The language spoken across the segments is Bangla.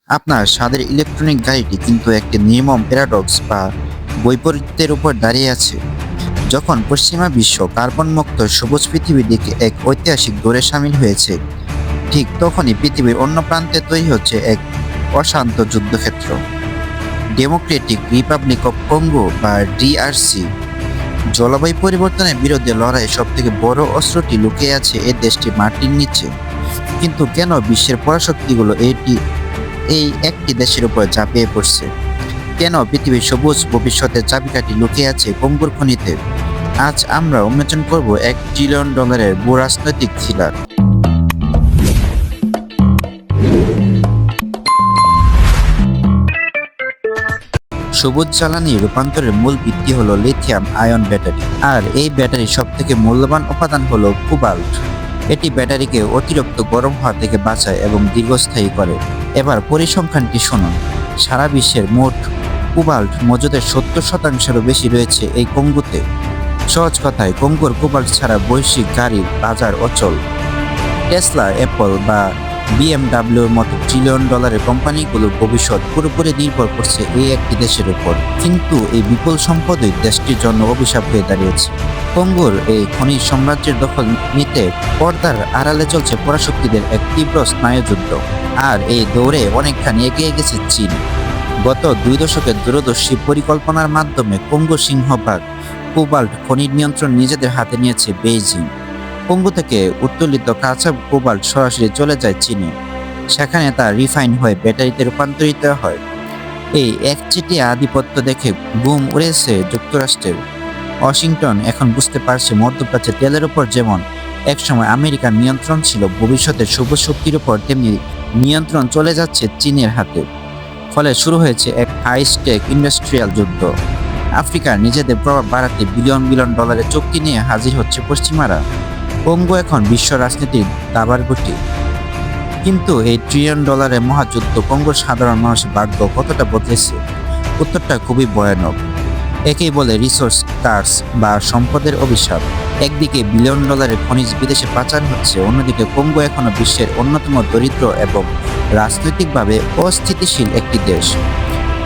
আপনার স্বাদের ইলেকট্রনিক গাড়িটি কিন্তু একটি নির্মম প্যারাডক্স বা বৈপরীত্যের উপর দাঁড়িয়ে আছে। যখন পশ্চিমা বিশ্ব কার্বন মুক্ত সবুজ পৃথিবীর দিকে এক ঐতিহাসিক দৌড়ে সামিল হয়েছে, ঠিক তখনই পৃথিবীর অন্য প্রান্তে তৈরি হচ্ছে এক অশান্ত যুদ্ধক্ষেত্র। ডেমোক্রেটিক রিপাবলিক অফ কঙ্গো বা ডিআরসি। জলবায়ু পরিবর্তনের বিরুদ্ধে লড়াই সবথেকে বড় অস্ত্রটি লুকিয়ে আছে এই দেশটি মাটির নিচে। কিন্তু কেন বিশ্বের পরাশক্তিগুলো এই একটি দেশের উপর ঝাঁপিয়ে পড়ছে? কেন পৃথিবীর সবুজ ভবিষ্যতের চাবিকাঠি লুকিয়ে আছে কঙ্গুর খনিতে? আজ আমরা উন্মোচন করব $1 ট্রিলিয়ন ভূরাজনৈতিক থ্রিলার। সবুজ জ্বালানি রূপান্তরের মূল ভিত্তি হলো লিথিয়াম আয়ন ব্যাটারি, আর এই ব্যাটারির সবথেকে মূল্যবান উপাদান হলো কোবাল্ট। এটি ব্যাটারিকে অতিরিক্ত গরম হওয়া থেকে বাঁচায় এবং দীর্ঘস্থায়ী করে। এবার পরিসংখ্যানটি শুনুন। সারা বিশ্বের মোট কোবাল্ট মজুদের 70%-এরও বেশি রয়েছে এই কঙ্গুতে। সহজ কথায়, কঙ্গুর কোবাল্ট ছাড়া বৈশ্বিক গাড়ির বাজার অচল। টেসলা, অ্যাপল বা বিএমডাব্লিউর মতো $1 ট্রিলিয়ন কোম্পানিগুলোর ভবিষ্যৎ পুরোপুরি নির্ভর করছে এই একটি দেশের উপর। কিন্তু এই বিপুল সম্পদই দেশটির জন্য অভিশাপ হয়ে দাঁড়িয়েছে। কঙ্গোর এই খনিজ সাম্রাজ্যের দখল নিতে পর্দার আড়ালে চলছে পরাশক্তিদের এক তীব্র স্নায়ুযুদ্ধ। আর এই দৌড়ে অনেকখানি এগিয়ে গেছে চীন। গত 2 দশকের দূরদর্শী পরিকল্পনার মাধ্যমে কঙ্গো সিংহভাগ কোবাল্ট খনির নিয়ন্ত্রণ নিজেদের হাতে নিয়েছে বেইজিং। কঙ্গো থেকে উত্তোলিত কাঁচা কোবাল্ট সরাসরি চলে যায় চীনে। সেখানে তা রিফাইন হয়ে ব্যাটারিতে রূপান্তরিত হয়। এই একচেটিয়া আধিপত্য দেখে বুম উড়েছে যুক্তরাষ্ট্রের। ওয়াশিংটন এখন বুঝতে পারছে মধ্যপ্রাচ্যে তেলের উপর যেমন একসময় আমেরিকার নিয়ন্ত্রণ ছিল, ভবিষ্যতের সবুজ শক্তির উপর তেমনি নিয়ন্ত্রণ চলে যাচ্ছে চীনের হাতে। ফলে শুরু হয়েছে এক হাইস্টেক ইন্ডাস্ট্রিয়াল যুদ্ধ। আফ্রিকার নিজেদের প্রভাব বাড়াতে বিলিয়ন বিলিয়ন ডলারের চুক্তি নিয়ে হাজির হচ্ছে পশ্চিমারা। কঙ্গো এখন বিশ্ব রাজনীতির দাবার গুটি। কিন্তু এই $1 ট্রিলিয়ন মহাযুদ্ধ কঙ্গোর সাধারণ মানুষের ভাগ্য কতটা বদলেছে? উত্তরটা খুবই ভয়ানক। একেই বলে রিসোর্স কার্স বা সম্পদের অভিশাপ। একদিকে $1 বিলিয়ন খনিজ বিদেশে পাচার হচ্ছে, অন্যদিকে কঙ্গো এখনো বিশ্বের অন্যতম দরিদ্র এবং রাজনৈতিকভাবে অস্থিতিশীল একটি দেশ।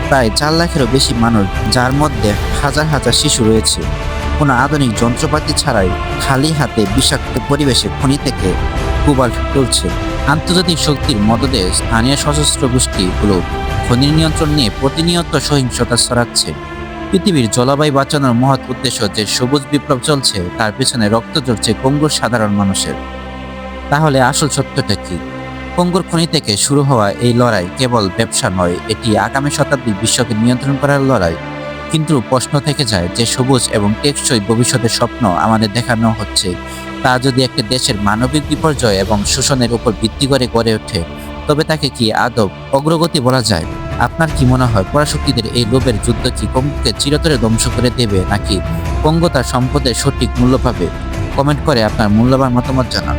প্রায় 4 লাখেরও বেশি মানুষ, যার মধ্যে হাজার হাজার শিশু রয়েছে, কোনো আধুনিক যন্ত্রপাতি ছাড়াই খালি হাতে বিষাক্ত পরিবেশে খনি থেকে কোবাল্ট তুলছে। আন্তর্জাতিক শক্তির মদদে স্থানীয় সশস্ত্র গোষ্ঠীগুলো খনির নিয়ন্ত্রণ নিয়ে প্রতিনিয়ত সহিংসতা ছড়াচ্ছে। পৃথিবীর জলবায়ু বাঁচানোর মহৎ উদ্দেশ্য যে সবুজ বিপ্লব চলছে, তার পেছনে রক্ত ঝরছে কঙ্গোর সাধারণ মানুষের। তাহলে আসল সত্যটা কি? কঙ্গোর খনি থেকে শুরু হওয়া এই লড়াই কেবল ব্যবসা নয়, এটি আগামী শতাব্দীর বিশ্বকে নিয়ন্ত্রণ করার লড়াই। কিন্তু প্রশ্ন থেকে যায়, যে সবুজ এবং টেকসই ভবিষ্যতের স্বপ্ন আমাদের দেখানো হচ্ছে, তা যদি একটা দেশের মানবিক বিপর্যয় এবং শোষণের উপর ভিত্তি করে গড়ে ওঠে, তবে তাকে কি আদৌ অগ্রগতি বলা যায়? আপনার কি মনে হয়, পরাশক্তিদের এই লোভের যুদ্ধ কি কঙ্গোকে চিরতরে ধ্বংস করে দেবে, নাকি কঙ্গো তার সম্পদের সঠিক মূল্য পাবে? কমেন্ট করে আপনার মূল্যবান মতামত জানান।